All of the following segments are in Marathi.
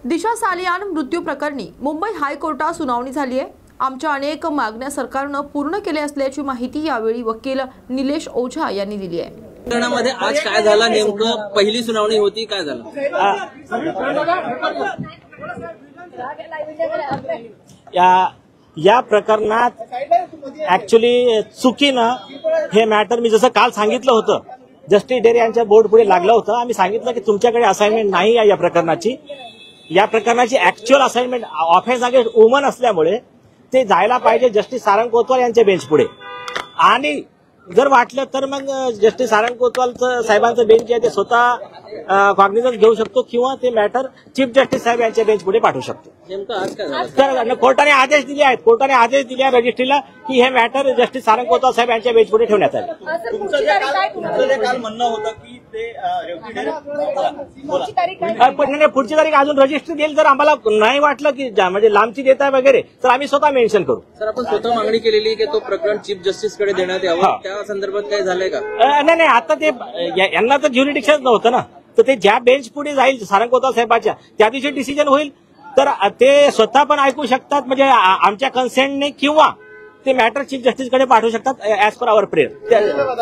दिशा सालियान मृत्यू प्रकरणी मुंबई हायकोर्टात सुनावणी झाली आहे। आमच्या अनेक मागण्या सरकारने पूर्ण केल्या असल्याची माहिती यावेळी वकील निलेश ओझा यांनी दिली आहे। प्रकरणामध्ये आज काय झालं, नेमकं पहिली सुनावणी होती, काय झालं? या प्रकरणात ऍक्च्युली चुकीनं हे मॅटर मी जसं काल सांगितलं होतं, जस्टिस डेरे यांच्या बोर्ड पुढे लागलं होतं। आम्ही सांगितलं की तुमच्याकडे असाइनमेंट नाही आहे या प्रकरणाची actual assignment offence against woman असल्यामुळे ते जायला पाहिजे जस्टिस सारंग कोतवाल यांच्या बेंच पुढे। आणि जर वाटलं तर मग जस्टिस सारंग कोतवाल साहेबांचं बेंच आहे ते स्वतः कॉग्निझन्स घेऊ शकतो किंवा ते मॅटर चीफ जस्टिस साहेब यांच्या बेंच पुढे पाठवू शकतो। नेमकं आज काय झालं? तर कोर्टाने आदेश दिले आहेत, रजिस्ट्रीला की हे मॅटर जस्टिस सारंग कोतवाल साहेब यांच्या बेंच पुढे ठेवण्यात आले। काल म्हणणं होतं की ते पुढची तारीख अजून रजिस्ट्री देईल। जर आम्हाला नाही वाटलं की म्हणजे लांबची देताय वगैरे तर आम्ही स्वतः मेन्शन करू। सर, आपण स्वतः मागणी केलेली की तो प्रकरण चीफ जस्टिस कडे देण्यात यावं, त्या संदर्भात काय झालंय का? नाही, आता ते यांना तर ज्युरिडिक्शन नव्हतं ना, तर ते ज्या बेंच पुढे जाईल सारंग कोतवाल साहेबाच्या त्या दिवशी डिसिजन होईल। तर ते स्वतः पण ऐकू शकतात म्हणजे आमच्या कन्सेंटने, किंवा ते मॅटर चीफ जस्टिस कडे पाठवू शकतात ऍज पर आवर प्रेयर। जानना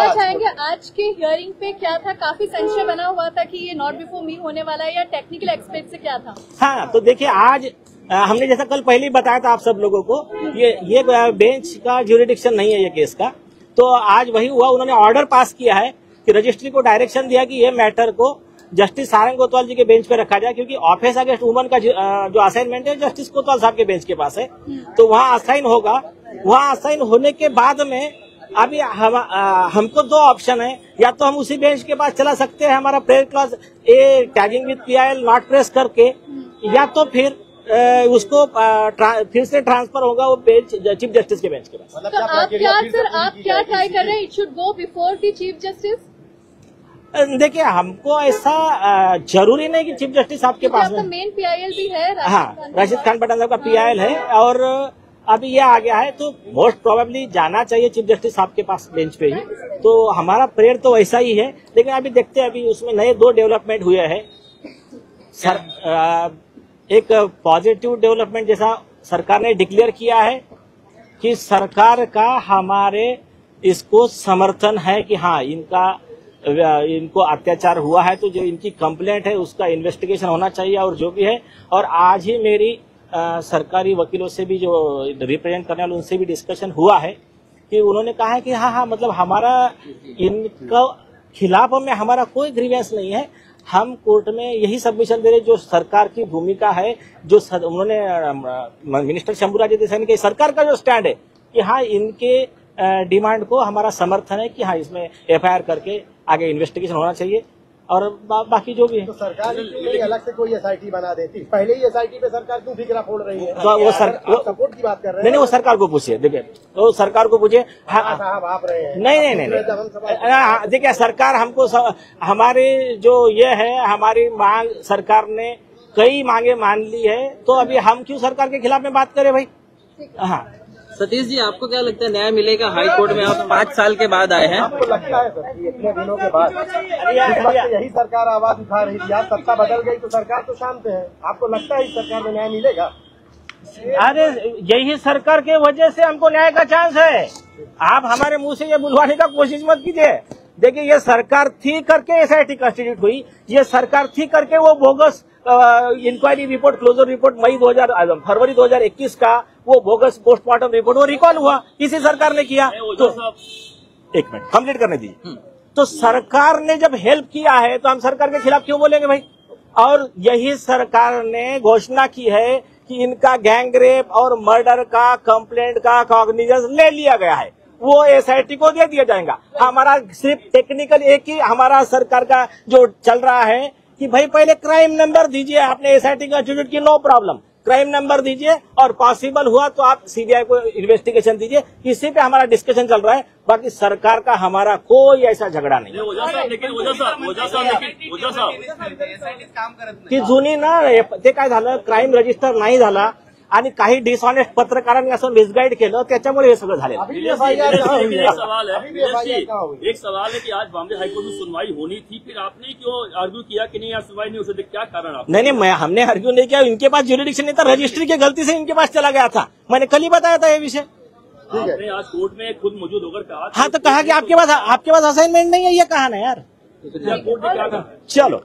चाहेंगे आज के हियरिंग पे क्या था? काफी संशय बना हुआ था कि ये नॉट बिफोर मी होने वाला है या टेक्निकल एक्सपेक्ट से क्या था? हाँ, तो देखिए आज हमने जैसा कल पहले ही बताया था आप सब लोगों को, ये बेंच का ज्यूरिडिक्शन नहीं है ये केस का। तो आज वही हुआ, उन्होंने ऑर्डर पास किया है कि रजिस्ट्री को डायरेक्शन दिया कि ये मैटर को जस्टिस सारंग कोतवाल जी के बेंच पे रखा जाए, क्योंकि ऑफेंस अगेंस्ट वुमन का जो असाइनमेंट है जस्टिस कोतवाल साहब के बेंच के पास है, तो वहाँ असाइन होगा। वहाँ असाइन होने के बाद में अभी हमको दो ऑप्शन है, या तो हम उसी बेंच के पास चला सकते हैं हमारा प्रेयर क्लॉज ए टैगिंग विद PIL नॉट प्रेस करके, या तो फिर उसको फिर से ट्रांसफर होगा वो बेंच चीफ जस्टिस के बेंच के पास। तो आप क्या ट्राई कर रहे हैं? It should go before the chief justice? देखिए, हमको ऐसा जरूरी नहीं कि चीफ जस्टिस आपके पास में मेन PIL भी है। हाँ, राशिद खान पठान साहब का PIL है और अभी ये आ गया है, तो मोस्ट प्रोबेबली जाना चाहिए चीफ जस्टिस साहब के पास बेंच पे ही। तो हमारा प्रेयर तो वैसा ही है, लेकिन अभी देखते हैं, अभी उसमें नए 2 डेवलपमेंट हुए हैं। एक पॉजिटिव डेवलपमेंट जैसा सरकार ने डिक्लेयर किया है कि सरकार का हमारे इसको समर्थन है कि हाँ इनको अत्याचार हुआ है, तो जो इनकी कंप्लेंट है उसका इन्वेस्टिगेशन होना चाहिए और जो भी है। और आज ही मेरी सरकारी वकीलों से भी जो रिप्रेजेंट करने वाले उनसे भी डिस्कशन हुआ है कि उन्होंने कहा है कि हाँ मतलब हमारा इनका खिलाफ में हमारा कोई ग्रीवेंस नहीं है। हम कोर्ट में यही सबमिशन दे रहे जो सरकार की भूमिका है, जो उन्होंने मिनिस्टर शंभूराज देसाई के सरकार का जो स्टैंड है कि हाँ इनके डिमांड को हमारा समर्थन है कि हाँ इसमें FIR करके आगे इन्वेस्टिगेशन होना चाहिए और बाकी जो भी है। तो सरकार अलग से कोई SIT बना देती, पहले ही SIT पे सरकार क्यों फिक्रा फोड़ रही है? तो वो सपोर्ट की बात कर रहे हैं। नहीं, वो सरकार को पूछिए। देखिए, तो सरकार को पूछिए। साहब आप रहे हैं। नहीं, देखिए सरकार हमको हमारी जो ये है हमारी मांग, सरकार ने कई मांगे मान ली है, तो अभी हम क्यों सरकार के खिलाफ में बात करें भाई? हाँ, सतीश जी, आपको क्या लगता है न्याय मिलेगा? हाई कोर्ट में आप 5 साल के बाद आए हैं। आपको लगता है सर कि इतने दिनों के बाद यही सरकार आवाज उठा रही थी, आज सत्ता बदल गई तो सरकार तो शांत है, आपको लगता है इस सरकार में न्याय मिलेगा? अरे यही सरकार के वजह से हमको न्याय का चांस है। आप हमारे मुंह से ये बुलवाने का कोशिश मत कीजिए। देखिए, ये सरकार थी करके SIT कंस्टिट्यूट हुई, ये सरकार थी करके वो bogus inquiry report, closure report फरवरी 2021 का वो बोगस पोस्टमार्टम रिपोर्ट वो रिकॉल हुआ, किसी सरकार ने किया। तो एक मिनट कंप्लीट करने दीजिए। तो सरकार ने जब हेल्प किया है तो हम सरकार के खिलाफ क्यों बोलेंगे भाई? और यही सरकार ने घोषणा की है कि इनका गैंगरेप और मर्डर का कंप्लेंट का कॉग्निजेंस ले लिया गया है, वो SIT को दे दिया जाएगा। हमारा सिर्फ टेक्निकल एक ही हमारा सरकार का जो चल रहा है कि भाई पहले क्राइम नंबर दीजिए, आपने SIT का एटीट्यूड की नो प्रॉब्लम, क्राइम नंबर दीजिए और पॉसिबल हुआ तो आप CBI को इन्वेस्टिगेशन दीजिए। इसी पे हमारा डिस्कशन चल रहा है, बाकी सरकार का हमारा कोई ऐसा झगड़ा नहीं की जुनी ना ते काय झालं, क्राईम रजिस्टर नाही झाला आणि काही डिसऑनेस्ट पत्रकारांनी असं मिसगाईड केलं, त्याच्यामुळे हे सगळं झालेलं. एक सवाल है कि आज बॉम्बे हाईकोर्ट में सुनवाई होनी थी, फिर आपने क्यों आर्ग्यू किया कि नहीं यार सुनवाई नहीं हो सकती, क्या कारण आप? नहीं, हमने आर्ग्यू नहीं किया, इनके पास ज्यूरिडिक्शन नहीं था, रजिस्ट्री की गलती से इनके पास चला गया था, मैंने कल ही बताया था ये विषय। आपने आज कोर्ट में खुद मौजूद होकर कहा। हाँ, तो कहा कि आपके पास असाइनमेंट नहीं है, ये कहा ना यार। कोर्ट ने क्या कहा? चलो।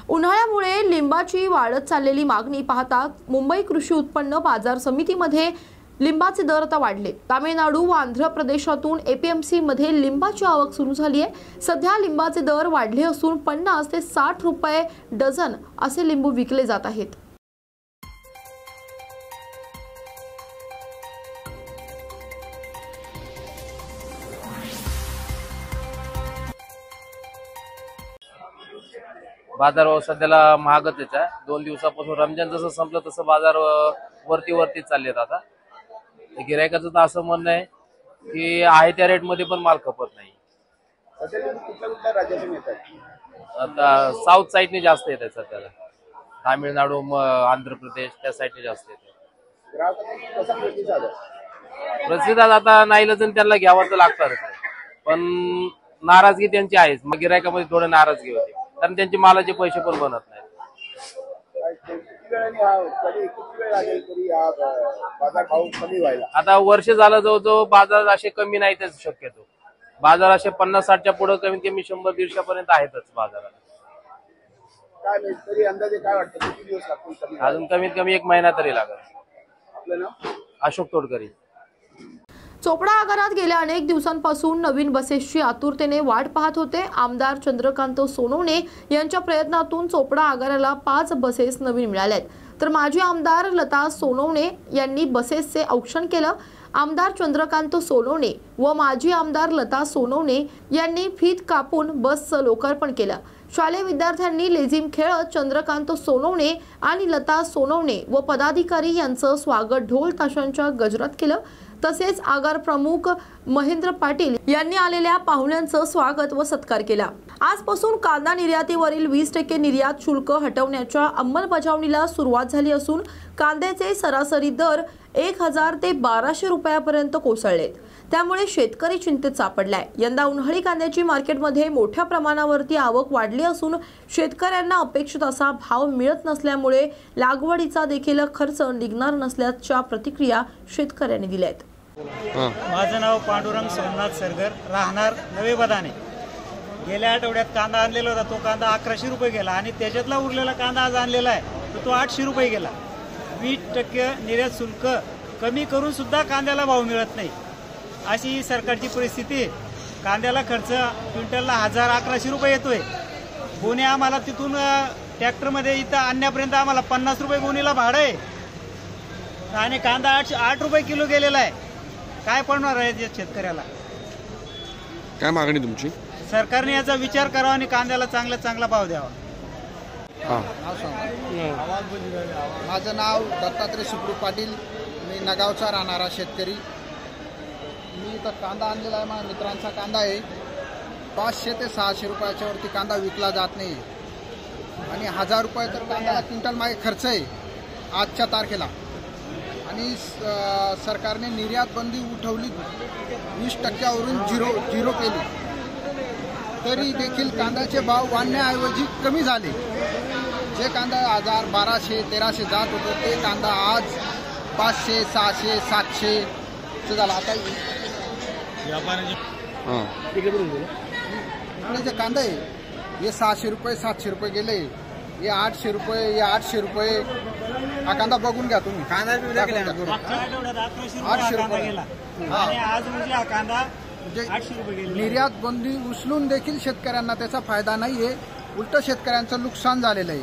उन्हाळ्यामुळे लिंबाची वाढत चाललेली मागणी पाहता मुंबई कृषी उत्पन्न बाजार समितीमध्ये लिंबाचे दर आता वाढले। तामिळनाडू व आंध्र प्रदेशातून एपीएमसी मध्ये लिंबाची आवक सुरू झाली आहे। सध्या लिंबाचे दर वाढले असून 50 ते 60 रुपये डझन असे लिंबू विकले जात आहेत। बाजार सध्याला महागच आहे। 2 दिवसापासून रमजान जसं संपलं तसं बाजार वरती चाललेत। आता गिरायकाचं तर असं म्हणणं आहे की आहे त्या रेट मध्ये पण माल खपत नाही। आता साऊथ साईडने जास्त येत आहे सध्याला, तामिळनाडू आंध्र प्रदेश त्या साईडने जास्त येत आहे। प्रतिसाद आता नाईलाजन त्यांना घ्यावं तर लागणारच आहे, पण नाराजगी त्यांची आहेच। मग गिरायकामध्ये थोडं नाराजगी होती, कारण त्यांचे मालाचे पैसे पण बनत नाहीत। आता वर्ष झालं जवळजवळ बाजार असे कमी नाहीतच शक्यतो। बाजार असे 50-60च्या पुढे कमीत कमी 100-150 पर्यंत आहेतच बाजारात। अजून कमीत कमी 1 महिना तरी लागेल। अशोक तोडकरी। चोपडा आगारात गेल्या अनेक दिवसांपासून नवीन बसेसची आतुरतेने वाट पाहत होते। आमदार चंद्रकांत सोनवणे यांच्या प्रयत्नातून चोपडा आगाराला 5 बसेस नवीन मिळाल्यात, तर माजी आमदार लता सोनवणे यांनी बसेसचे औक्षण केलं। आमदार चंद्रकांत सोनवणे व माजी आमदार लता सोनवणे यांनी फीत कापून बसचं लोकार्पण केलं। शालेय विद्यार्थ्यांनी लेझिम खेळत चंद्रकांत सोनवणे आणि लता सोनवणे व पदाधिकारी यांचं स्वागत ढोल ताशांच्या गजरात केलं। तसेच आगार प्रमुख महेंद्र पाटील यांनी आलेल्या पाहुण्यांचं स्वागत व सत्कार केला। आजपासून कांदा निर्यातीवरील 20% निर्यात शुल्क हटवण्याच्या अंमलबजावणीला सुरुवात झाली असून कांद्याचे सरासरी दर 1000 ते 1200 रुपयापर्यंत कोसळलेत। त्यामुळे शेतकरी चिंतेत सापडलाय। यंदा उन्हाळी कांद्याची मार्केटमध्ये मोठ्या प्रमाणावरती आवक वाढली असून शेतकऱ्यांना अपेक्षित असा भाव मिळत नसल्यामुळे लागवडीचा देखील खर्च निघणार नसल्याच्या प्रतिक्रिया शेतकऱ्यांनी दिल्यात। माझं नाव पांडुरंग सोमनाथ सरगर, राहणार नवे बदाने। गेल्या आठवड्यात कांदा आणलेला होता, तो कांदा 1100 रुपये गेला आणि त्याच्यातला उरलेला कांदा आज आणलेला आहे तर तो 800 रुपये गेला। 20% निर्यात शुल्क कमी करून सुद्धा कांद्याला भाव मिळत नाही, अशी सरकारची परिस्थिती। कांद्याला खर्च क्विंटलला 1000-1100 रुपये येतोय। गोणी आम्हाला तिथून ट्रॅक्टरमध्ये इथं आणण्यापर्यंत आम्हाला 50 रुपये गोणीला भाडं आहे आणि कांदा 8 रुपये किलो गेलेला आहे। काय पडणार आहे शेतकऱ्याला? काय मागणी तुमची? सरकारने याचा विचार करावा आणि कांद्याला चांगला भाव द्यावा। माझं नाव दत्तात्रय सुप्रू पाटील, मी नगावचा राहणारा शेतकरी। मी तर कांदा आणलेला आहे, माझ्या मित्रांचा कांदा आहे। 500 ते 600 रुपयाच्या वरती कांदा विकला जात नाही आणि 1000 रुपये तर कांद्याला क्विंटल मागे खर्च आहे आजच्या तारखेला। आणि सरकारने निर्यात बंदी उठवली, 20% झिरो केली, तरी देखील कांद्याचे भाव वाढण्याऐवजी कमी झाले। जे कांदा 1000, 1200, 1300 जात होते ते कांदा आज 500, 600, 700 झाला। आता जे कांदा आहे हे 600 रुपये 700 रुपये गेले, हे 800 रुपये, हे 800 रुपये। हा कांदा बघून घ्या तुम्ही, 800 रुपये आणि आज म्हणजे हा कांदा 800 रुपये गेला। निर्यात बंदी उचलून देखील शेतकऱ्यांना त्याचा फायदा नाहीये, उलट शेतकऱ्यांचं नुकसान झालेलं आहे।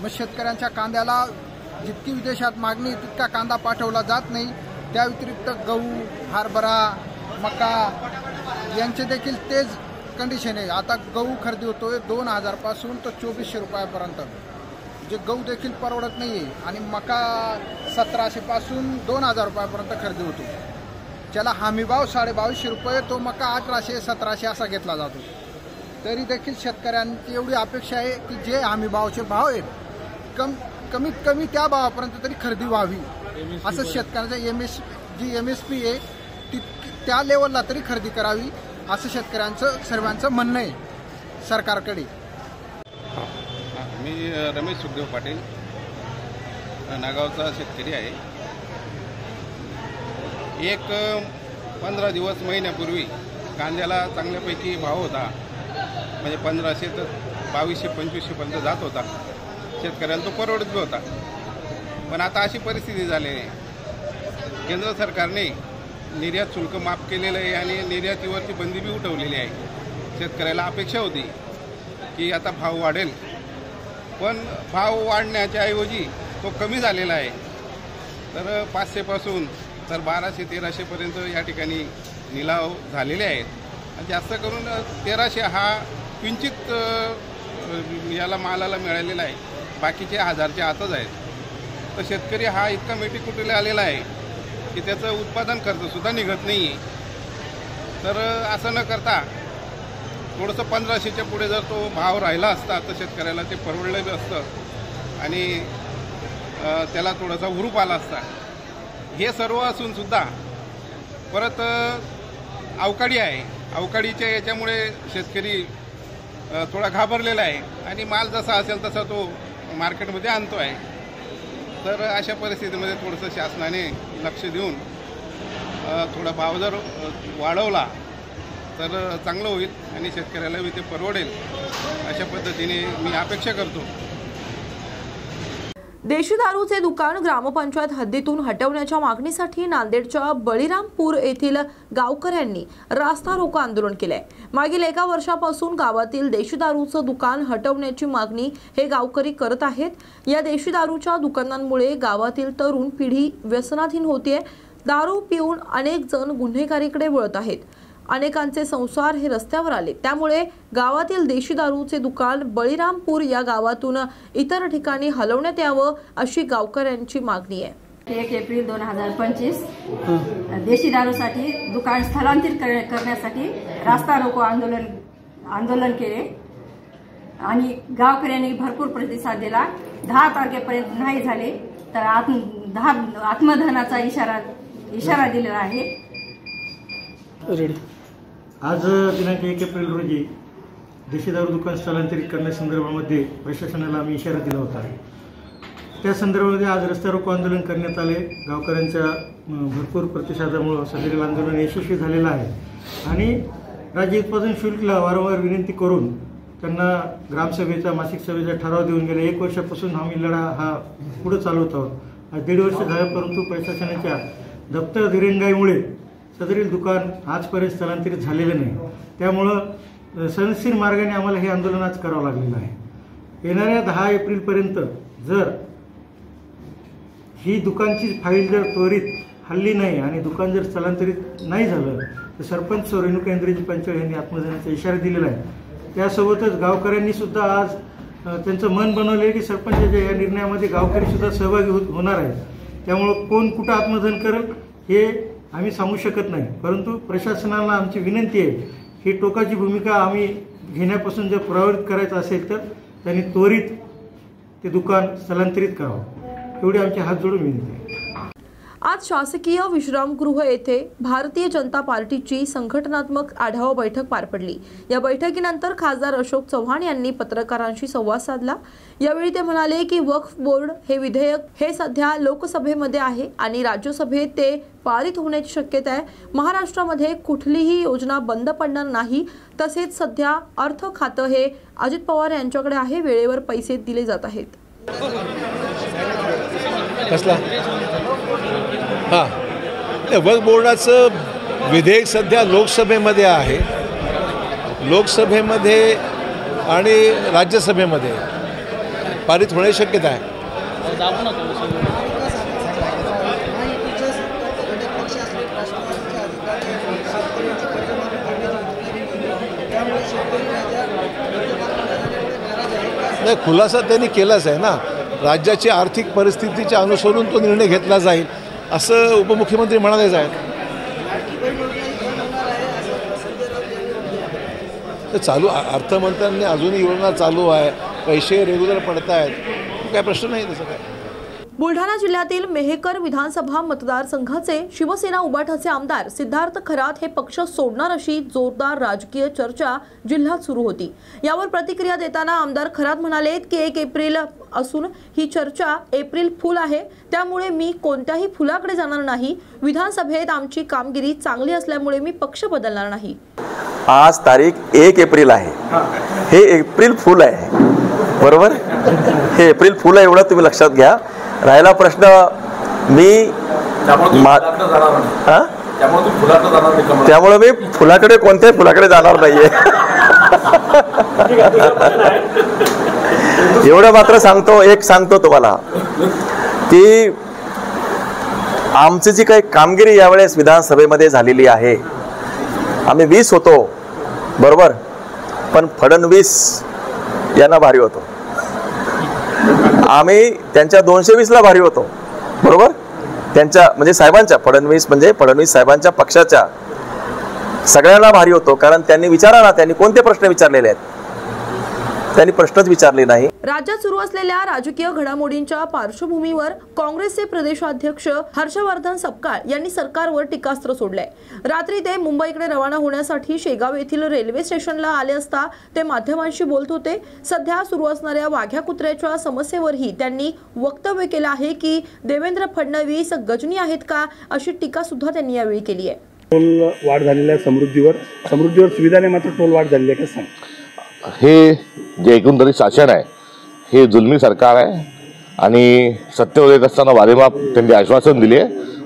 मग शेतकऱ्यांच्या कांद्याला जितकी विदेशात मागणी तितका कांदा पाठवला जात नाही। त्या व्यतिरिक्त गहू, हरभरा, मका यांचे देखील तेच कंडिशन आहे। आता गहू खरेदी होतोय 2000 पासून तर 2400 रुपयापर्यंत, जे गहू देखील परवडत नाहीये। आणि मका 1700 पासून 2000 रुपयापर्यंत खरेदी होतो, ज्याला हमी भाव 2250 रुपये, तो मका 1800-1700 असा घेतला जातो। तरी देखील शेतकऱ्यांची एवढी अपेक्षा आहे की जे हमी भावाचे भाव आहेत कमीत कमी त्या भावापर्यंत तरी खरेदी व्हावी, असं शेतकऱ्यांचा MSP आहे त्या लेवलला तरी खरेदी करावी, असं शेतकऱ्यांचं सर्वांचं म्हणणं आहे सरकारकडे. मी रमेश सुखदेव पाटील, नागावचा शेतकरी आहे. एक 15 दिवस महिन्यापूर्वी कांद्याला चांगल्यापैकी भाव होता, म्हणजे 1500 तर 2200-2500 पर्यंत जात होता. शेतकऱ्याला तो परवडत होता. पण आता अशी परिस्थिती झाली आहे, केंद्र सरकारने निर्यात शुल्क माफ केलेलं आहे आणि निर्यातीवरती बंदी बी उठवलेली आहे. शेतकऱ्याला अपेक्षा होती की आता भाव वाढेल, पण भाव वाढण्याच्या ऐवजी तो कमी झालेला आहे. तर 500 पासून तर 1200-1300 पर्यंत या ठिकाणी निलाव झालेले आहेत. आणि जास्त करून 1300 हा किंचित याला मालाला मिळालेला आहे, बाकीचे 1000च्या आतच आहेत. तर शेतकरी हा इतका मेटीकुटीला आलेला आहे की त्याचं उत्पादन खर्चसुद्धा निघत नाही आहे. तर असं न करता थोडंसं 1500च्या पुढे जर तो भाव राहिला असता तर शेतकऱ्याला ते परवडलेलं असतं आणि त्याला थोडासा हुरूप आला असता. हे सर्व असूनसुद्धा परत अवकाळी आहे. अवकाळीच्या याच्यामुळे शेतकरी थोडा घाबरलेला आहे आणि माल जसा असेल तसा तो मार्केटमध्ये आणतो आहे. तर अशा परिस्थितीमध्ये थोडंसं शासनाने लक्ष देऊन थोडा भाव जर वाढवला तर चांगलं होईल आणि शेतकऱ्याला ते परवडेल, अशा पद्धतीने मी अपेक्षा करतो. देशी दारूचे दुकान ग्रामपंचायत हद्दीतून हटवण्याच्या मागणीसाठी नांदेडच्या बळीरामपूर येथील गावकऱ्यांनी रास्ता रोको आंदोलन केले. मागील 1 वर्षापासून गावातील देशी दारूचं दुकान हटवण्याची मागणी हे गावकरी करत आहेत. या देशी दारूच्या दुकानांमुळे गावातील तरुण पिढी व्यसनाधीन होतीये. दारू पिऊन अनेक जण गुन्हेगारीकडे वळत आहेत. अनेकांचे संसार हे रस्त्यावर आले. त्यामुळे गावातील देशी दारूचे दुकान बळीरामपूर या गावातून इतर ठिकाणी हलवण्यात यावं अशी गावकऱ्यांची मागणी आहे. 1 एप्रिल 2025 देशी दारूसाठी दुकान स्थलांतरित करण्यासाठी रास्ता रोको आंदोलन केले आणि गावकऱ्यांनी भरपूर प्रतिसाद दिला. 10 तारखेपर्यंत नाही झाले तर आत्मदहनाचा इशारा दिलेला आहे. आज दिनांक 1 एप्रिल रोजी देशी दारू दुकान स्थलांतरित करण्यासंदर्भामध्ये प्रशासनाला आम्ही इशारा दिला होता. त्या संदर्भामध्ये आज रस्ता रोको आंदोलन करण्यात आले. गावकऱ्यांच्या भरपूर प्रतिसादामुळे सदरील आंदोलन यशस्वी झालेलं आहे आणि राज्य उत्पादन शुल्कला वारंवार विनंती करून त्यांना ग्रामसभेचा मासिक सभेचा ठराव देऊन गेले. 1 वर्षापासून आम्ही लढा हा पुढे चालवत आहोत. आज 1.5 वर्ष झालं, परंतु प्रशासनाच्या दप्तर दिरंगाईमुळे सदरील दुकान आजपर्यंत स्थलांतरित झालेलं नाही. त्यामुळं सनसीर मार्गाने आम्हाला हे आंदोलन आज करावं लागलेलं आहे. येणाऱ्या 10 एप्रिलपर्यंत जर ही दुकानची फाईल जर त्वरित हल्ली नाही आणि दुकान जर स्थलांतरित नाही झालं तर सरपंच रेणुका इंद्रजी पंचाळ यांनी आत्मदहनाचा इशारा दिलेला आहे. त्यासोबतच गावकऱ्यांनी सुद्धा आज त्यांचं मन बनवलं आहे की सरपंचाच्या या निर्णयामध्ये गावकरी सुद्धा सहभागी होणार आहेत. त्यामुळं कोण कुठं आत्मदहन करेल हे आम्ही सांगू शकत नाही, परंतु प्रशासनाला आमची विनंती आहे ही टोकाची भूमिका आम्ही घेण्यापासून जर प्रवृत्त करायचं असेल तर त्यांनी त्वरित ते दुकान स्थलांतरित करावं, एवढी आमची हात जोडून विनंती आहे. आज शासकीय विश्रामगृह येथे भारतीय जनता पार्टीची संघटनात्मक आढावा बैठक पार पडली. या बैठकीनंतर खासदार अशोक चव्हाण यांनी पत्रकारांशी संवाद साधला. यावेळी ते म्हणाले की वक्फ बोर्ड हे विधेयक हे सध्या लोकसभेमध्ये आहे आणि राज्यसभेत ते पारित होण्याची शक्यता आहे. महाराष्ट्रामध्ये कुठलीही योजना बंद पडणार नाही. तसेच सध्या अर्थ खातं हे अजित पवार यांच्याकडे आहे. वेळेवर पैसे दिले जात आहेत. वक्फ बोर्डाचं विधेयक सध्या लोकसभेमध्ये आहे. लोकसभेमध्ये आणि राज्यसभेमध्ये पारित होण्याची शक्यता आहे. नाही, खुलासा त्यांनी केलाच आहे ना. राज्याची आर्थिक परिस्थितीच्या अनुसरून तो निर्णय घेतला जाईल असं उपमुख्यमंत्री म्हणालेच आहेत. तर चालू अर्थमंत्र्यांनी अजूनही योजना चालू आहे, पैसे रेग्युलर पडत आहेत. काय प्रश्न नाही त्याचा काय. बुलढाणा जिल्ह्यातील मेहकर विधानसभा मतदारसंघाचे शिवसेना उबाठाचे आमदार सिद्धार्थ खरात हे पक्ष सोडणार अशी जोरदार राजकीय चर्चा जिल्ह्यात सुरू होती. यावर प्रतिक्रिया देताना आमदार खरात म्हणाले की 1 एप्रिल असून ही चर्चा एप्रिल फूल आहे, त्यामुळे मी कोणत्याही फुलाकडे जाणार नाही. विधानसभेत आमची कामगिरी चांगली असल्यामुळे मी पक्ष बदलणार नाही. आज तारीख 1 एप्रिल आहे, हे एप्रिल फूल आहे, बरोबर. हे एप्रिल फूल आहे एवढं तुम्ही लक्षात घ्या. राहिला प्रश्न मी त्यामुळे मी फुलाकडे कोणत्याही फुलाकडे जाणार नाहीये. एवढं मात्र सांगतो तुम्हाला की आमची जी काही कामगिरी यावेळेस विधानसभेमध्ये झालेली आहे, आम्ही 20 होतो बरोबर, पण फडणवीस यांना भारी होतो. आम्ही त्यांच्या 220ला भारी होतो बरोबर. त्यांच्या म्हणजे साहेबांच्या, फडणवीस साहेबांच्या पक्षाच्या सगळ्यांना भारी होतो. कारण त्यांनी विचारा ना, त्यांनी कोणते प्रश्न विचारलेले आहेत, त्यांनी प्रश्नच विचारले नाही. राज्यात सुरू असलेल्या राजकीय घडामोडींच्या पार्श्वभूमीवर काँग्रेसचे प्रदेशाध्यक्ष हर्षवर्धन सपकाळ यांनी सरकारवर टीकास्त्र सोडलंय. रात्री ते मुंबईकडे रवाना होण्यासाठी शेगाव येथील रेल्वे स्टेशनला आले असता ते माध्यमांशी बोलत होते. सध्या सुरू असणाऱ्या वाघ्या कुत्र्याच्या समस्येवरही त्यांनी वक्तव्य केलं आहे की देवेंद्र फडणवीस गजनी आहेत का, अशी टीका सुद्धा त्यांनी यावेळी केली आहे. टोल वाढ झालेल्या समृद्धीवर सुविधा नाही, मात्र टोल वाढ झालेली आहे. कसं हे जे एकंदरीत शासन आहे हे जुलमी सरकार आहे आणि सत्तेवर येत असताना वारेमाप त्यांनी आश्वासन दिले.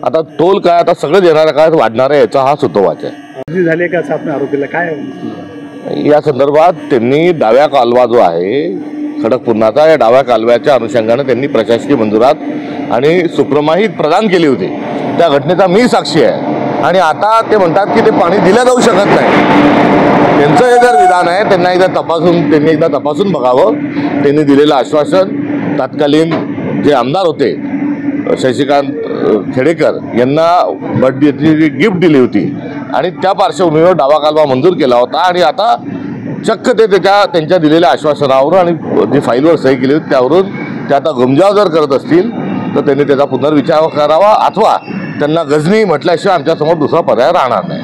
आता टोल काय आता सगळं येणाऱ्या काळात वाढणार आहे याचा हा सूतोवाच आहे. झाले का असं आपण आरोप केला काय या संदर्भात त्यांनी डाव्या कालवा जो आहे खडकपूर्णाचा, या डाव्या कालव्याच्या अनुषंगाने त्यांनी प्रशासकीय मंजुरात आणि सुप्रमाहित प्रदान केली होती. त्या घटनेचा मी साक्षी आहे आणि आता ते म्हणतात की ते पाणी दिलं जाऊ शकत नाही. त्यांचं हे जर विधान आहे, त्यांनी एकदा तपासून बघावं. त्यांनी दिलेलं आश्वासन तत्कालीन जे आमदार होते शशिकांत खेडेकर यांना बर्थडेची गिफ्ट दिली होती आणि त्या पार्श्वभूमीवर डावा कालवा मंजूर केला होता आणि आता चक्क ते त्यांच्या दिलेल्या आश्वासनावरून आणि जी फाईलवर सही केली होती त्यावरून ते आता गमजाव जर करत असतील तर त्यांनी त्याचा पुनर्विचार करावा अथवा त्यांना गजनी म्हटल्याशिवाय आमच्यासमोर दुसरा पर्याय राहणार नाही.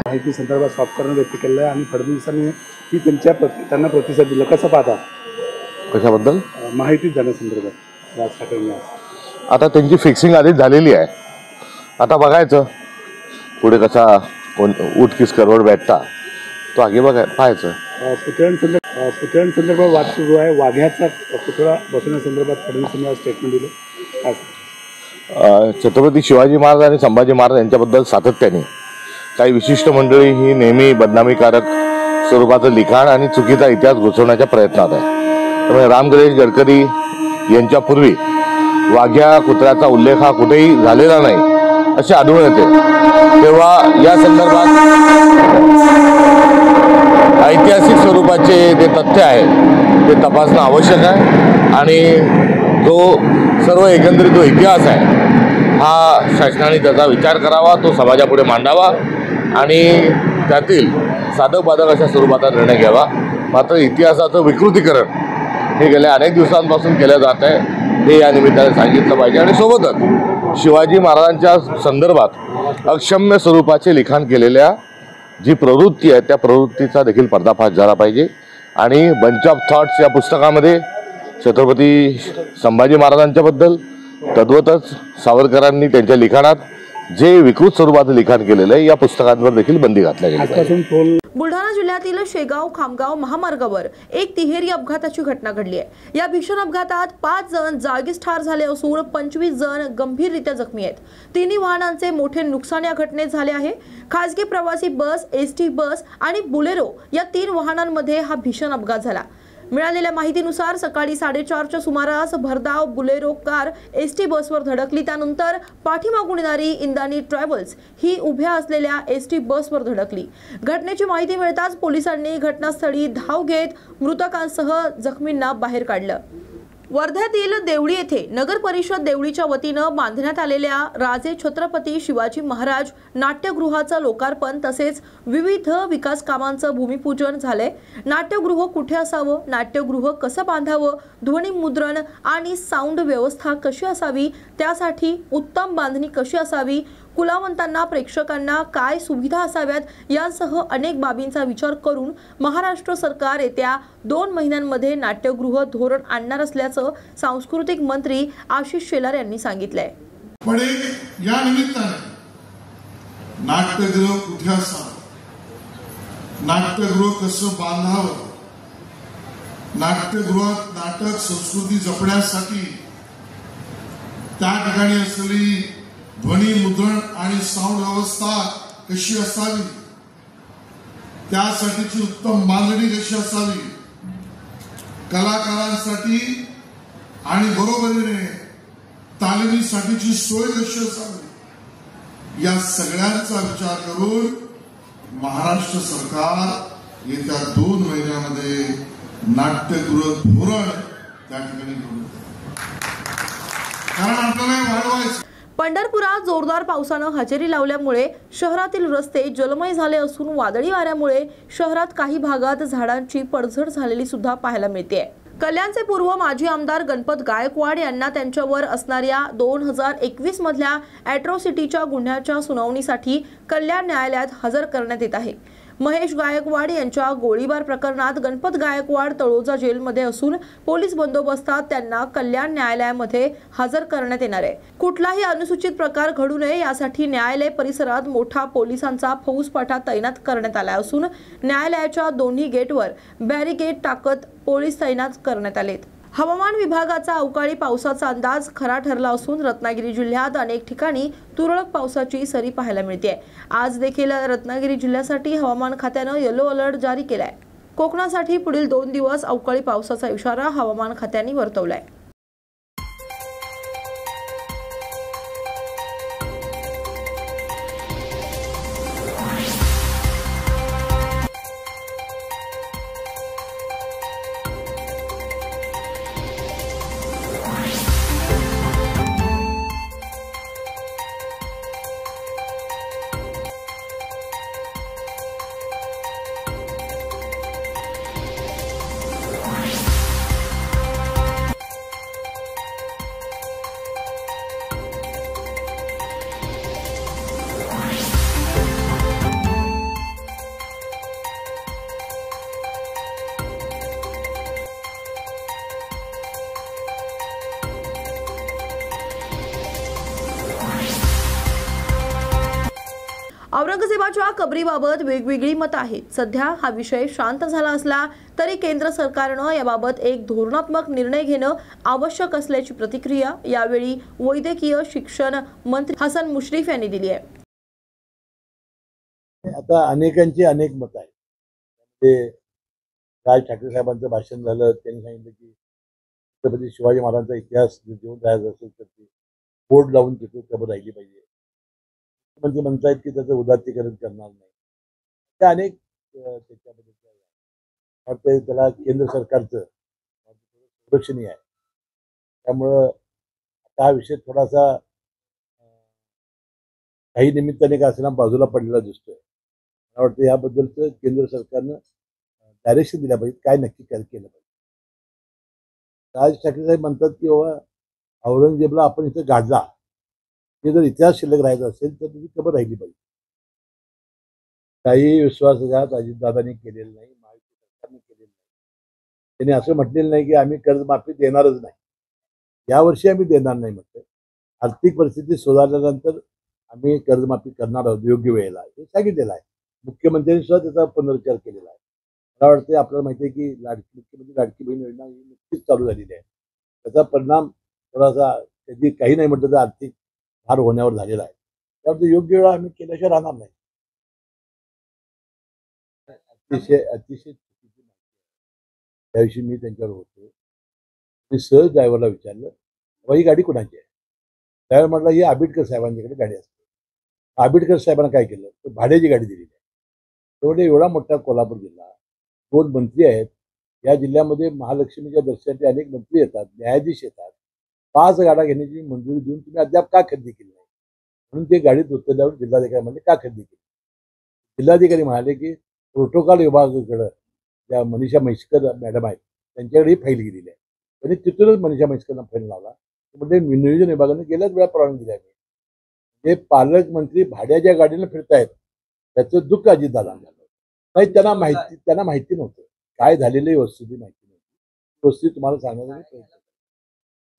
माहिती संदर्भात सॉफ्टकरण व्यक्त केलं आहे आणि फडणवीसांनी ही त्यांना प्रतिसाद दिला. कसं पाहता कशाबद्दल? माहिती जाण्यासंदर्भात राज ठाकरेंनी आता त्यांची फिक्सिंग आधीच झालेली आहे. आता बघायचं पुढे कसा उठकीस करवड भेटता तो आगे पाहायचं. पुतळ्यांसंदर्भात वाद सुरू आहे. वाघ्याचा पुतळा बसवण्यासंदर्भात फडणवीसांनी आज स्टेटमेंट दिलं. छत्रपती शिवाजी महाराज आणि संभाजी महाराज यांच्याबद्दल सातत्याने काही विशिष्ट मंडळी ही नेहमी बदनामीकारक स्वरूपाचं लिखाण आणि चुकीचा इतिहास घुसवण्याच्या प्रयत्नात आहे. त्यामुळे राम गणेश गडकरी यांच्यापूर्वी वाघ्या कुत्र्याचा उल्लेख हा कुठेही झालेला नाही असे आढळून येते. तेव्हा या संदर्भात ऐतिहासिक स्वरूपाचे जे तथ्य आहे ते तपासणं आवश्यक आहे आणि जो सर्व एकंदरीत जो इतिहास आहे हा शासनाने त्याचा विचार करावा, तो समाजापुढे मांडावा आणि त्यातील साधक बाधक अशा स्वरूपाचा निर्णय घ्यावा. मात्र इतिहासाचं विकृतीकरण हे गेल्या अनेक दिवसांपासून केलं जात आहे हे या निमित्ताने सांगितलं पाहिजे आणि सोबतच शिवाजी महाराजांच्या संदर्भात अक्षम्य स्वरूपाचे लिखाण केलेल्या जी प्रवृत्ती आहे त्या प्रवृत्तीचा देखील पर्दाफाश झाला पाहिजे. आणि बंच ऑफ थॉट्स या पुस्तकामध्ये छत्रपती संभाजी महाराजांच्याबद्दल तद्वतच सावरकरांनी त्यांच्या लिखाणात जे विकृत स्वरूपाचं लिखाण केलेलं आहे या पुस्तकांवर देखील बंदी घातल्या गेली. बुलढाणा जिल्ह्यातील शेगाव खामगाव महामार्गावर एक तिहेरी अपघाताची घटना घडली आहे. या भीषण अपघातात 5 जण जागीच ठार झाले असून 25 जण गंभीररित्या जखमी आहेत. तिन्ही वाहनांचे मोठे नुकसान या घटनेत झाले आहे. खासगी प्रवासी बस, एसटी बस आणि बुलेरो या 3 वाहनांमध्ये हा भीषण अपघात झाला. मिळालेल्या माहितीनुसार सकाळी 4:30च्या सुमारास भरधाव बुलेरो कार एसटी बसवर धडकली. त्यानंतर पाठीमागून येणारी इंदानी ट्रॅव्हल्स ही उभ्या असलेल्या एसटी बसवर धडकली. घटनेची माहिती मिळताच पोलिसांनी घटनास्थळी धाव घेत मृतकांसह जखमींना बाहेर काढलं. वर्ध्यातील देवळी येथे नगर परिषद देवळीच्या वतीनं बांधण्यात आलेल्या राजे छत्रपती शिवाजी महाराज नाट्यगृहाचं लोकार्पण तसेच विविध विकास कामांचं भूमिपूजन झाले। नाट्यगृह कुठे असावं, नाट्यगृह कसं बांधावं, ध्वनी मुद्रण आणि साऊंड व्यवस्था कशी असावी, त्यासाठी उत्तम बांधणी कशी असावी, कुलावंतांना प्रेक्षकांना काय सुविधा असाव्यात यासह अनेक बाबींचा विचार करून महाराष्ट्र सरकार येत्या 2 महिन्यांमध्ये नाट्यगृह धोरण आणणार असल्याचं सांस्कृतिक मंत्री आशिष शेलार यांनी सांगितलंय। पण या निमित्ताने नाट्यगृह कुठे असावं, नाट्यगृह कसं बांधावं, नाट्यगृहात नाटक संस्कृती जपण्यासाठी त्या ठिकाणी असलेली ध्वनी मुद्रण आणि साऊंड व्यवस्था कशी असावी, त्यासाठीची उत्तम बांधणी कशी असावी, कलाकारांसाठी आणि बरोबरीने तालिमीसाठीची सोय कशी असावी, या सगळ्यांचा विचार करून महाराष्ट्र सरकार येत्या 2 महिन्यामध्ये नाट्यगृह धोरण त्या ठिकाणी घेऊन कारण आपल्याला वाढवायचं। पंढरपुरात जोरदार पावसानं हजेरी लावल्यामुळे शहरातील रस्ते जलमय झाले असून वादळी वाऱ्यामुळे शहरात काही भागात झाडांची पडझड झालेली सुद्धा पाहायला मिळते। कल्याणचे पूर्व माजी आमदार गणपत गायकवाड यांना त्यांच्यावर असणाऱ्या 2021 मधल्या अॅट्रॉसिटीच्या गुन्ह्याच्या सुनावणीसाठी कल्याण न्यायालयात हजर करण्यात येत आहे। महेश गायकवाड यांच्या गोळीबार प्रकरणात गणपत गायकवाड तळोजा जेलमध्ये असून पोलीस बंदोबस्तात त्यांना कल्याण न्यायालयामध्ये हजर करण्यात येणार आहे। कुठलाही अनुचित प्रकार घडू नये यासाठी न्यायालय परिसरात मोठा पोलिसांचा फौजफाटा तैनात करण्यात आला असून न्यायालयाच्या दोन्ही गेटवर बॅरिकेड टाकत पोलीस तैनात करण्यात आलेत। हवामान विभागाचा अवकाळी पावसाचा अंदाज खरा ठरला असून रत्नागिरी जिल्ह्यात अनेक ठिकाणी तुरळक पावसाची सरी पाहायला मिळते। आज देखील रत्नागिरी जिल्ह्यासाठी हवामान खात्यानं येलो अलर्ट जारी केलाय। कोकणासाठी पुढील 2 दिवस अवकाळी पावसाचा इशारा हवामान खात्याने वर्तवलाय। औरंगजेबाच्या कबरीबाबत वेगवेगळी मतं आहेत। सध्या हा विषय शांत झाला असला तरी केंद्र सरकारनं याबाबत एक धोरणात्मक निर्णय घेणं आवश्यक असल्याची प्रतिक्रिया यावेळी वैद्यकीय शिक्षण मंत्री हसन मुश्रीफ यांनी दिली आहे। आता अनेकांची अनेक मतं आहेत। ते राज ठाकरे साहेबांचं भाषण झालं, त्यांनी सांगितलं की छत्रपती शिवाजी महाराजांचा इतिहास जिवंत राहायचा असेल तर ती बोर्ड लावून तिथे कबर राहिली पाहिजे। म्हणजे म्हणतायत की त्याचं उदात्तीकरण करणार नाही। त्या अनेक त्याच्याबद्दल त्याला केंद्र सरकारचं संरक्षणीय आहे, त्यामुळं आता हा विषय थोडासा काही निमित्ताने का असताना बाजूला पडलेला दिसतोय। मला वाटतं याबद्दलचं केंद्र सरकारनं डायरेक्शन दिल्या पाहिजे, काय नक्की केलं पाहिजे। राज ठाकरे साहेब म्हणतात की बाबा औरंगजेबला आपण इथं गाडला, हे जर इतिहास शिल्लक राहायचा असेल तर त्याची कबर राहिली पाहिजे। काही विश्वासघात अजितदादांनी केलेला नाही, महायुती सरकारने केलेला नाही। त्यांनी असं म्हटलेलं नाही की आम्ही कर्जमाफी देणारच नाही, यावर्षी आम्ही देणार नाही म्हटलं। आर्थिक परिस्थिती सुधारल्यानंतर आम्ही कर्जमाफी करणार आहोत योग्य वेळेला, हे सांगितलेलं आहे। मुख्यमंत्र्यांनी सुद्धा त्याचा पुनरुच्चार केलेला आहे। मला वाटतं आपल्याला माहिती आहे की मुख्यमंत्री लाडकी बहीण योजना ही नुकतीच चालू झालेली आहे। त्याचा परिणाम थोडासा कधी काही नाही म्हटलं तर आर्थिक भार होण्यावर झालेला आहे। त्यामुळे योग्य वेळा आम्ही केल्याशिवाय राहणार नाही। अतिशय त्याविषयी मी त्यांच्यावर होतो, मी सहज ड्रायव्हरला विचारलं ही गाडी कोणाची आहे। ड्रायव्हर म्हटलं ही आंबेडकर साहेबांच्याकडे गाडी असते। आंबेडकर साहेबांना काय केलं तर भाड्याची गाडी दिलेली आहे। त्यामुळे एवढा मोठा कोल्हापूर जिल्हा, 2 मंत्री आहेत, या जिल्ह्यामध्ये महालक्ष्मीच्या दर्शनासाठी अनेक मंत्री येतात, न्यायाधीश येतात. 5 गाड्या घेण्याची मंजुरी देऊन तुम्ही अद्याप का खरेदी केली नाही, म्हणून ते गाडीत उतरल्यावर जिल्हाधिकारी म्हणले का खरेदी केली. जिल्हाधिकारी म्हणाले की प्रोटोकॉल विभागाकडं ज्या मनीषा म्हैसकर मॅडम आहेत त्यांच्याकडे ही फाईल गेलेली आहे. त्यांनी तिथूनच मनीषा म्हैसकरना फाईल लावला. म्हणजे नियोजन विभागाने गेल्याच वेळा परवानगी दिली आहे. ते पालकमंत्री भाड्याच्या गाडीनं फिरतायत त्याचं दुःख अजितदादांना झालं नाही. त्यांना माहिती नव्हतं काय झालेलं वस्तुस्थिती माहिती नव्हती. वस्तू तुम्हाला सांगण्याचा प्रयत्न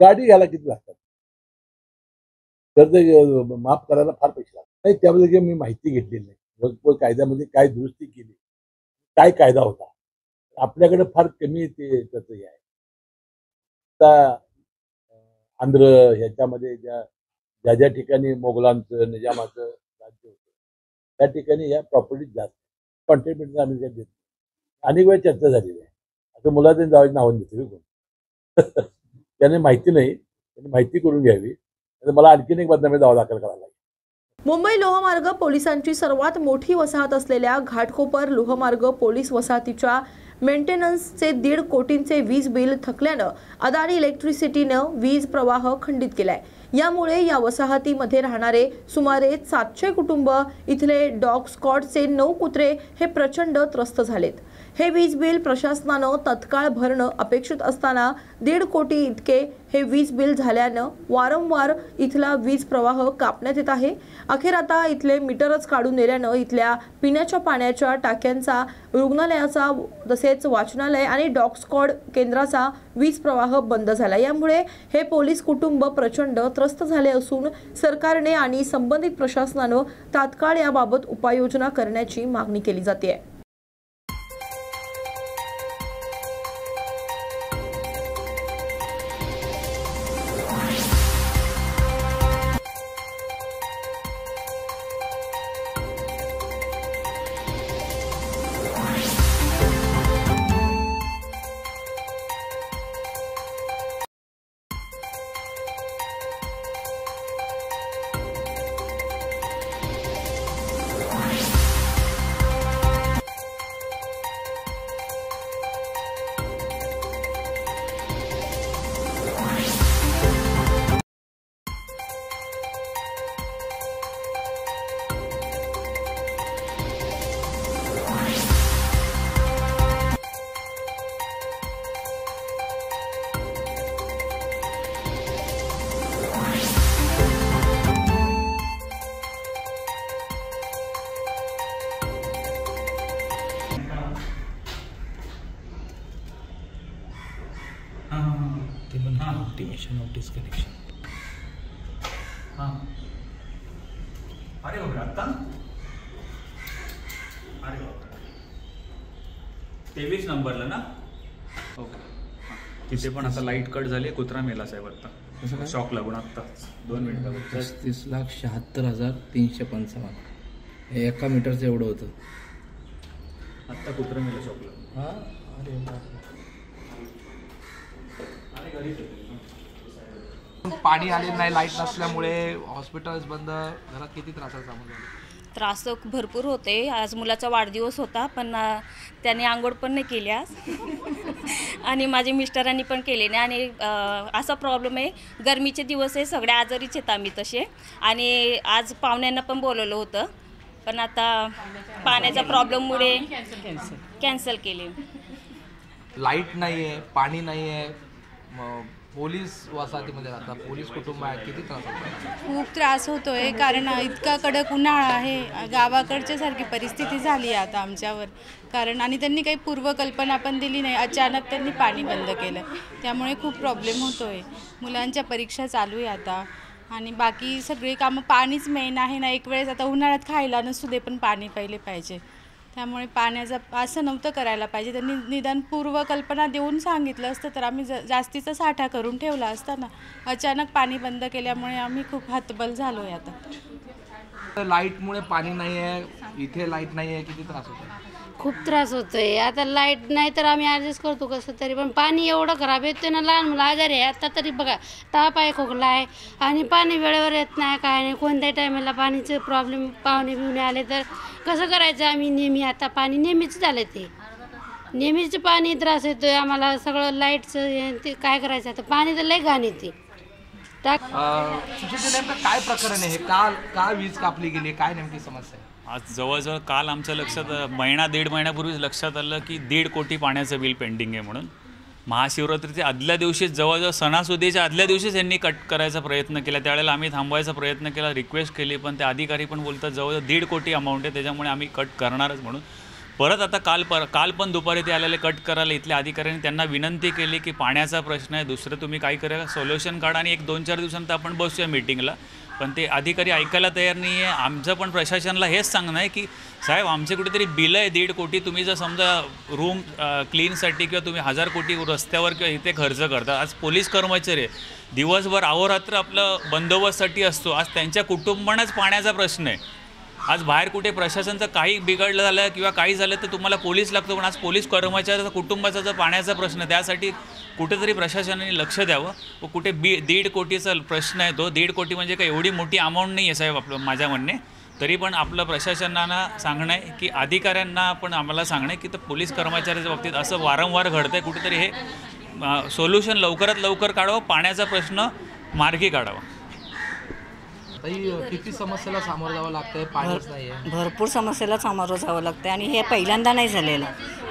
गाडी घ्यायला किती लागतात, कर्ज माफ करायला फार पैसे लागतात नाही. त्यामध्ये मी माहिती घेतलेली नाही. वक्फ कायद्यामध्ये काय दुरुस्ती केली, काय कायदा होता, आपल्याकडे फार कमी ते त्याचं हे आहे. आता आंध्र ह्याच्यामध्ये ज्या ज्या ठिकाणी मोगलांचं निजामाचं राज्य होतं त्या ठिकाणी या प्रॉपर्टी जास्त कॉन्ट्रीब्युट आम्ही काय देत अनेक वेळा चर्चा झालेली आहे. आता मुलांनी जावं नावून देते कोण त्याने माहिती नाही, त्यांनी माहिती करून घ्यावी. मला आणखीन एक बदनामी दावा दाखल करावा लागेल. मुंबई लोहमार्ग पोलिसांची सर्वात मोठी वसाहत असलेल्या घाटकोपर लोहमार्ग पोलीस वसाहतीच्या मेंटेनन्सचे 1.5 कोटींचे वीज बिल थकल्यानं अदानी इलेक्ट्रिसिटीनं वीज प्रवाह खंडित केलाय. यामुळे या वसाहतीमध्ये राहणारे सुमारे 700 कुटुंब, इथले डॉग स्क्वॉडचे 9 कुत्रे हे प्रचंड त्रस्त झालेत. हे वीज बिल प्रशासनानं तत्काळ भरणं अपेक्षित असताना 1.5 कोटी इतके हे वीज बिल झाल्यानं वारंवार इथला वीज प्रवाह कापण्यात येत आहे. अखेर आता इथले मीटरच काढून नेल्यानं इथल्या पिण्याच्या पाण्याच्या टाक्यांचा, रुग्णालयाचा तसेच वाचनालय आणि डॉग स्क्वॉड केंद्राचा वीज प्रवाह बंद झाला. यामुळे हे पोलीस कुटुंब प्रचंड त्रस्त झाले असून सरकारने आणि संबंधित प्रशासनानं तात्काळ याबाबत उपाययोजना करण्याची मागणी केली जाते. नोटिस कनेक्शन अरे आता अरे 23 नंबरला ना. ओके तिथे पण आता लाईट कट झाली, कुत्रा मेला साहेब आता शॉक लागून आता 2 मिनिटं. 35,76,355 हे एका मीटरचं एवढं होतं. आता कुत्रा मेला शॉक लागून. पाणी आले नाही, लाईट नसल्यामुळे हॉस्पिटल्स बंद, घरात किती त्रासाचा सामना झाला. त्रास भरपूर होते. आज मुलाचा वाढदिवस होता पण त्याने आंघोळ पण नाही केली आज आणि माझे मिस्टरांनी पण केले नाही. आणि असा प्रॉब्लेम आहे, गरमीचे दिवस आहे, सगळे आजारीच आहेत आम्ही तसे. आणि आज पाहुण्यांना पण बोलवलं होतं पण आता पाण्याच्या प्रॉब्लेममुळे कॅन्सल केले. लाईट नाही आहे, पाणी नाही आहे, पोलीस वसाहतीमध्ये राहतात, पोलीस कुटुंब आहे, किती त्रास होतो. खूप त्रास होतोय कारण इतका कडक उन्हाळा आहे. गावाकडच्या सारखी परिस्थिती झाली आहे आता आमच्यावर. कारण आणि त्यांनी काही पूर्वकल्पना पण दिली नाही, अचानक त्यांनी पाणी बंद केलं, त्यामुळे खूप प्रॉब्लेम होतोय. मुलांच्या परीक्षा चालू आहे आता आणि बाकी सगळे कामं. पाणीच मेन आहे ना. एक वेळेस आता उन्हाळ्यात खायला नसू दे पण पाणी पहिले पाहिजे. त्यामुळे पाण्याचं असं नव्हतं करायला पाहिजे. त्यांनी निदान पूर्वकल्पना देऊन सांगितलं असतं तर आम्ही जास्तीचा साठा करून ठेवला असता ना. अचानक पाणी बंद केल्यामुळे आम्ही खूप हतबल झालो आहे आता. लाईटमुळे पाणी नाही आहे, इथे लाईट नाही आहे, किती त्रास होतो. खूप त्रास होतोय. आता लाईट नाही तर आम्ही ॲडजस्ट करतो कसं तरी, पण पाणी एवढं खराब येतं ना. लहान मुलं आजारी आहे आता तरी बघा, ताप आहे, खोकला आहे आणि पाणी वेळेवर येत नाही, काय नाही. कोणत्या टायमाला पाणीचं प्रॉब्लेम, पाहुणे बिवणे आले तर कसं करायचं आम्ही. नेहमी आता पाणी नेहमीच झालं ते. नेहमीच पाणी त्रास येतोय आम्हाला, सगळं लाईटचं ते काय करायचं आता, पाणी तर लय घाण येते. सुचिता, नेमकं काय प्रकरण आहे हे? का वीज कापली गेली, काय नेमकी समस्या आहे? आज जवळजवळ काल आमच्या लक्षात महिना दीड महिन्यापूर्वीच लक्षात आलं की 1.5 कोटी पाण्याचं बिल पेंडिंग आहे म्हणून. महाशिवरात्रीच्या आदल्या दिवशीच, जवळजवळ सणासुदीच्या आदल्या दिवशीच यांनी कट करायचा प्रयत्न केला. त्यावेळेला आम्ही थांबवायचा प्रयत्न केला, रिक्वेस्ट केली, पण ते अधिकारी पण बोलतात जवळजवळ 1.5 कोटी अमाऊंट आहे, त्याच्यामुळे आम्ही कट करणारच म्हणून. परत आता काल पण दुपारी ते आलेले कट करायला. इथल्या अधिकाऱ्यांनी त्यांना विनंती केली की पाण्याचा प्रश्न आहे, दुसरं तुम्ही काय करा, सोल्युशन काढा आणि 1-2-4 दिवसांत आपण बसूया मीटिंगला. पण ते अधिकारी ऐकायला तयार नाही आहे. आमचं पण प्रशासनाला हेच सांगणं आहे की साहेब, आमचे कुठेतरी बिल आहे 1.5 कोटी, तुम्ही जर समजा रूम क्लीनसाठी किंवा तुम्ही 1000 कोटी रस्त्यावर किंवा इथे खर्च करता. आज पोलीस कर्मचारी दिवसभर अहोरात्र आपलं बंदोबस्तसाठी असतो, आज त्यांच्या कुटुंबांनाच पाण्याचा प्रश्न आहे. आज बाहेर कुठे प्रशासनाचं काही बिघडलं झालं किंवा काही झालं तर तुम्हाला पोलीस लागतो, पण आज पोलीस कर्मचाऱ्याचा कुटुंबाचा जर पाण्याचा प्रश्न, त्यासाठी कुठेतरी प्रशासनाने लक्ष द्यावं. व कुठे 1.5 कोटीचा प्रश्न आहे तो. 1.5 कोटी म्हणजे काही एवढी मोठी अमाऊंट नाही आहे साहेब आपलं, माझ्या म्हणणे. तरी पण आपलं प्रशासनाला सांगणं आहे की अधिकाऱ्यांना पण आम्हाला सांगणं आहे की तर पोलीस कर्मचाऱ्याच्या बाबतीत असं वारंवार घडतं आहे. कुठेतरी हे सोल्युशन लवकरात लवकर काढावं, पाण्याचा प्रश्न मार्गी काढावा. किती समस्येला सामोरं जावं लागतंय? पाणीच नाही आहे. भरपूर समस्येला सामोरं जावं लागतं आणि हे पहिल्यांदा नाही झालेलं,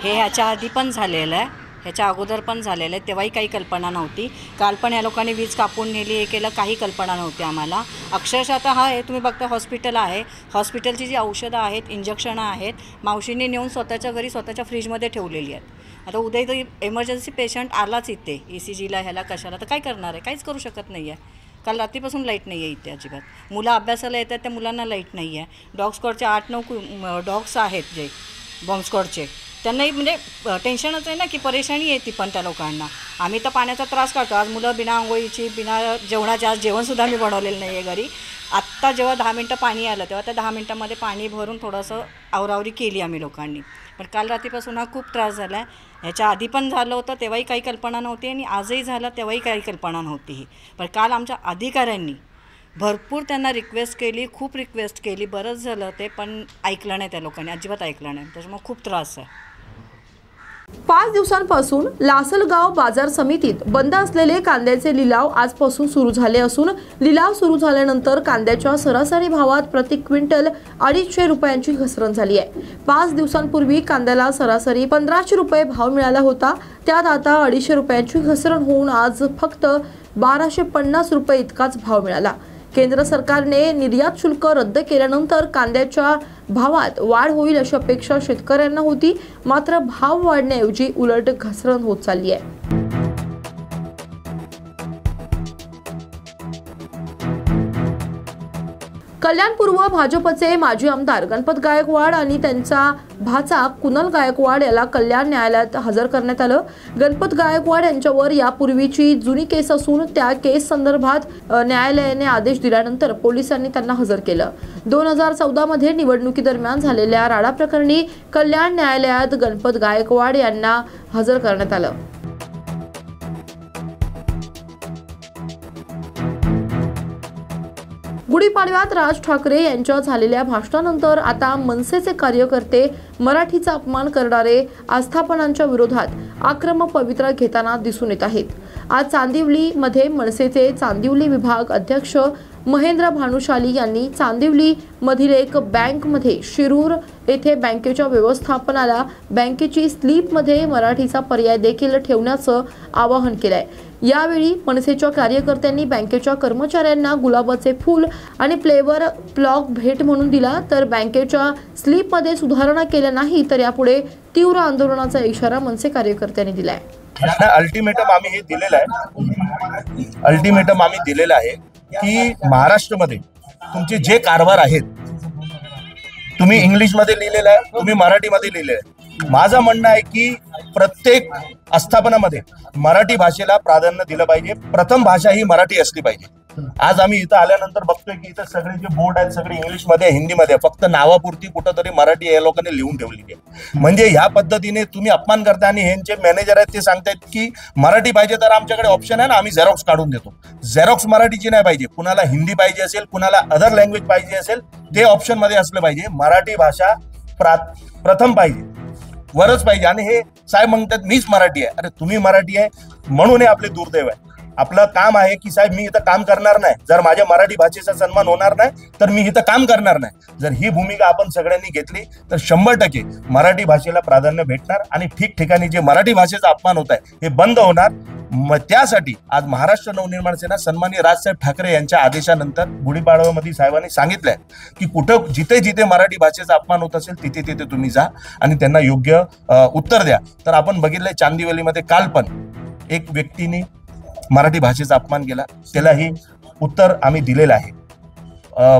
हे ह्याच्या आधी पण झालेलं आहे, ह्याच्या अगोदर पण झालेलं आहे. तेव्हाही काही कल्पना नव्हती. काल पण या लोकांनी वीज कापून नेली, हे केलं, काही कल्पना नव्हती आम्हाला. अक्षरशः आता हे तुम्ही बघता हॉस्पिटल आहे, हॉस्पिटलची जी औषधं आहेत, इंजेक्शनं आहेत, मावशीने नेऊन स्वतःच्या घरी स्वतःच्या फ्रीजमध्ये ठेवलेली आहेत. आता उद्या इथं इमर्जन्सी पेशंट आलाच इथे ECGला ह्याला कशाला, तर काय करणार आहे? काहीच करू शकत नाही आहे. काल रात्रीपासून लाईट नाही आहे इथे अजिबात. मुलं अभ्यासाला येतात, त्या मुलांना लाईट नाही आहे. डॉग स्क्वॉडचे 8-9 डॉग्स आहेत जे बॉम्ब स्क्वॉडचे, त्यांनाही म्हणजे टेन्शनच आहे ना की परेशानी येते पण त्या लोकांना. आम्ही तर पाण्याचा त्रास काढतो. आज मुलं बिना आंघोळीची, बिना जेवणाची, आज जेवणसुद्धा मी बनवलेलं नाही आहे घरी. आत्ता जेव्हा 10 मिनटं पाणी आलं तेव्हा त्या 10 मिनटामध्ये पाणी भरून थोडंसं आवरावरी केली आम्ही लोकांनी. पण काल रात्रीपासून हा खूप त्रास झाला आहे. ह्याच्या आधी पण झालं होतं, तेव्हाही काही कल्पना नव्हती आणि आजही झालं तेव्हाही काही कल्पना नव्हती ही. पण काल आमच्या अधिकाऱ्यांनी भरपूर त्यांना रिक्वेस्ट केली, खूप रिक्वेस्ट केली, बरंच झालं ते, पण ऐकलं नाही त्या लोकांनी, अजिबात ऐकलं नाही. त्याच्यामुळे खूप त्रास आहे. 5 दिवसांपासून लासलगाव बाजार समितीत बंद असलेले कांद्याचे लिलाव आजपासून सुरू झाले असून लिलाव सुरू झाल्यानंतर कांद्याच्या सरासरी भावात प्रति क्विंटल 250 रुपयांची घसरण झाली आहे. 5 दिवसांपूर्वी कांद्याला सरासरी 1500 रुपये भाव मिळाला होता, त्यात आता 250 रुपयांची घसरण होऊन आज फक्त 1250 रुपये इतकाच भाव मिळाला. केंद्र सरकारने निर्यात शुल्क रद्द केल्यानंतर कांद्याच्या भावात वाढ होईल अशी अपेक्षा शेतकऱ्यांना होती, मात्र भाव वाढण्याऐवजी उलट घसरण होत चालली आहे. कल्याणपूर्व भाजपचे माजी आमदार गणपत गायकवाड आणि त्यांचा भाचा कुणाल गायकवाड याला कल्याण न्यायालयात हजर करण्यात आलं. गणपत गायकवाड यांच्यावर यापूर्वीची जुनी केस असून त्या केस संदर्भात न्यायालयाने आदेश दिल्यानंतर पोलिसांनी त्यांना हजर केलं. 2014 मध्ये निवडणुकीदरम्यान झालेल्या राडा प्रकरणी कल्याण न्यायालयात गणपत गायकवाड यांना हजर करण्यात आलं. गुढीपाडव्यात राज ठाकरे यांच्या झालेल्या भाषणानंतर आता मनसेचे कार्यकर्ते मराठीचा अपमान करणारे आस्थापनांच्या विरोधात आक्रमक पवित्रा घेताना दिसून येत आहेत. आज चांदिवलीमध्ये मनसेचे चांदिवली विभाग अध्यक्ष महेंद्र भानुशाली यांनी चांदिवली मधील एक बँकमध्ये शिरूर येथे बँकेच्या व्यवस्थापनाला बँकेची स्लीपमध्ये मराठीचा पर्याय देखील ठेवण्याचं आवाहन केलंय. यावेळी मनसेच्या कार्यकर्त्यांनी बँकेच्या कर्मचाऱ्यांना गुलाबाचे फूल आणि फ्लेवर प्लॉक भेट म्हणून दिला, तर बँकेच्या स्लीपमध्ये सुधारणा केल्या नाही तर यापुढे तीव्र आंदोलनाचा इशारा मनसे कार्यकर्त्यांनी दिलाय. अल्टिमेटम आम्ही हे दिलेलं आहे. अल्टिमेटम आम्ही दिलेलं आहे की महाराष्ट्रामध्ये तुमचे जे कारभार आहेत, तुम्ही इंग्लिशमध्ये लिहिलेलं आहे, तुम्ही मराठीमध्ये लिहिलेलं आहे. माझं म्हणणं आहे की प्रत्येक आस्थापनामध्ये मराठी भाषेला प्राधान्य दिलं पाहिजे. प्रथम भाषा ही मराठी असली पाहिजे. आज आम्ही इथं आल्यानंतर बघतोय की इथं सगळे जे बोर्ड आहेत सगळे इंग्लिशमध्ये, हिंदीमध्ये, फक्त नावापुरती कुठंतरी मराठी या लोकांनी लिहून ठेवलेली आहे. म्हणजे ह्या पद्धतीने तुम्ही अपमान करता आणि ह्यांचे मॅनेजर आहेत ते सांगतायत की मराठी पाहिजे तर आमच्याकडे ऑप्शन आहे ना, आम्ही झेरॉक्स काढून देतो. झेरॉक्स मराठीची नाही पाहिजे, कुणाला हिंदी पाहिजे असेल, कुणाला अदर लँग्वेज पाहिजे असेल, ते ऑप्शन मध्ये असलं पाहिजे. मराठी भाषा प्रथम पाहिजे, वरच पाहिजे. आणि हे साहेब म्हणतात मीच मराठी आहे. अरे तुम्ही मराठी आहे म्हणून हे आपले दुर्दैव आहे. आपलं काम आहे की साहेब मी इथं काम करणार नाही, जर माझ्या मराठी भाषेचा सन्मान होणार नाही तर मी इथं काम करणार नाही. जर ही भूमिका आपण सगळ्यांनी घेतली तर 100% मराठी भाषेला प्राधान्य भेटणार आणि ठिकठिकाणी जे मराठी भाषेचा अपमान होत आहे हे बंद होणार. मग त्यासाठी आज महाराष्ट्र नवनिर्माण सेना सन्माननीय राजसाहेब ठाकरे यांच्या आदेशानंतर गुढीपाडवामध्ये साहेबांनी सांगितलंय की कुठं जिथे जिथे मराठी भाषेचा अपमान होत असेल तिथे तिथे तुम्ही जा आणि त्यांना योग्य उत्तर द्या. तर आपण बघितलंय चांदिवलीमध्ये काल पण एक व्यक्तीने मराठी भाषेचा अपमान केला, त्यालाही उत्तर आम्ही दिलेलं आहे.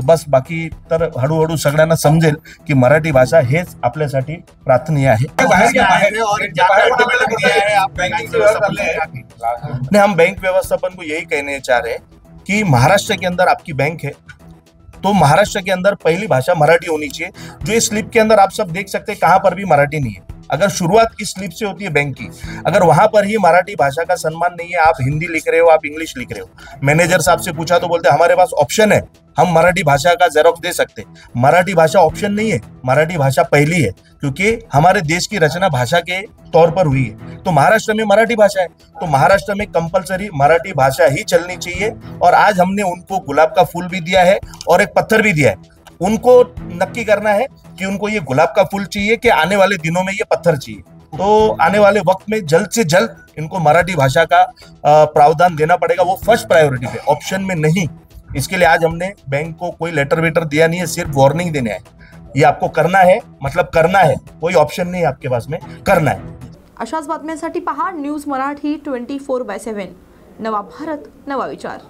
बस बाकी तर हळूहळू सगळ्यांना समजेल की मराठी भाषा हेच आपल्यासाठी प्रार्थनीय आहे. हम बैंक व्यवस्थापन को यही कहने चाह रहे हैं कि महाराष्ट्र के अंदर आपकी बैंक है तो महाराष्ट्र के अंदर पहली भाषा मराठी होनी चाहिए. जो इस स्लिप के अंदर आप सब देख सकते हैं कहाँ पर भी मराठी नहीं है. अगर शुरुआत इस स्लिप से होती है बैंक की, अगर वहां पर ही मराठी भाषा का सम्मान नहीं है, आप हिंदी लिख रहे हो, आप इंग्लिश लिख रहे हो. मैनेजर साहब से पूछा तो बोलते हमारे पास ऑप्शन है, हम मराठी भाषा का जेरोक्स दे सकते. मराठी भाषा ऑप्शन नहीं है, मराठी भाषा पहली है क्योंकि हमारे देश की रचना भाषा के तौर पर हुई है. तो महाराष्ट्र में मराठी भाषा है तो महाराष्ट्र में कंपलसरी मराठी भाषा ही चलनी चाहिए. और आज हमने उनको गुलाब का फूल भी दिया है और एक पत्थर भी दिया है. उनको नक्की करना है कि उनको ये गुलाब का फूल चाहिए कि आने वाले दिनों में ये पत्थर चाहिए. तो आने वाले वक्त में जल्द से जल्द इनको मराठी भाषा का प्रावधान देना पड़ेगा, वो फर्स्ट प्रायोरिटी पे, ऑप्शन में नहीं. इसके लिए आज हमने बैंक को कोई लेटर वेटर दिया नहीं है, सिर्फ वार्निंग देने आए. ये आपको करना है, मतलब करना है, कोई ऑप्शन नहीं है आपके पास में, करना है. अशाच बातम्यांसाठी पहा न्यूज मराठी 24/7. नवा भारत नवा विचार.